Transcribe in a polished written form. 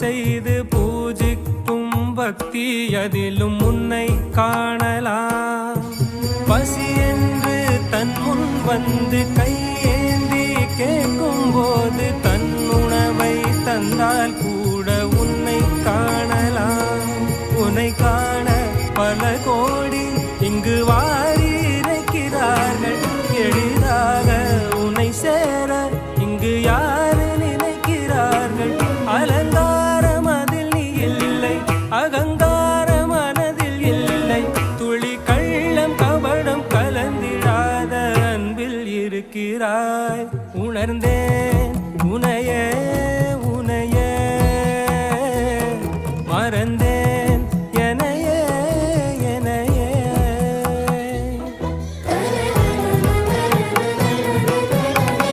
செய்து பூஜிக்கும் பக்தி அதிலும் உன்னை காணலாம். பசி என்று தன் முன் வந்து கையேந்தி கேட்கும் போது தன் உணவை தந்தால் கூட உன்னை காணலாம். உன்னை காண பல கோடி இங்கு வாரி இறைக்கிறார்கள். எளிதாக உன்னை சேர இங்கு யாரு நினைக்கிறார்கள். அலங்காரம் அதில் நீ இல்லை, அகங்கார மனதில் இல்லை. துளி கள்ளம் கபடம் கலந்திடாத அன்பில் இருக்கிறாய். உணர்ந்தேன் உனையே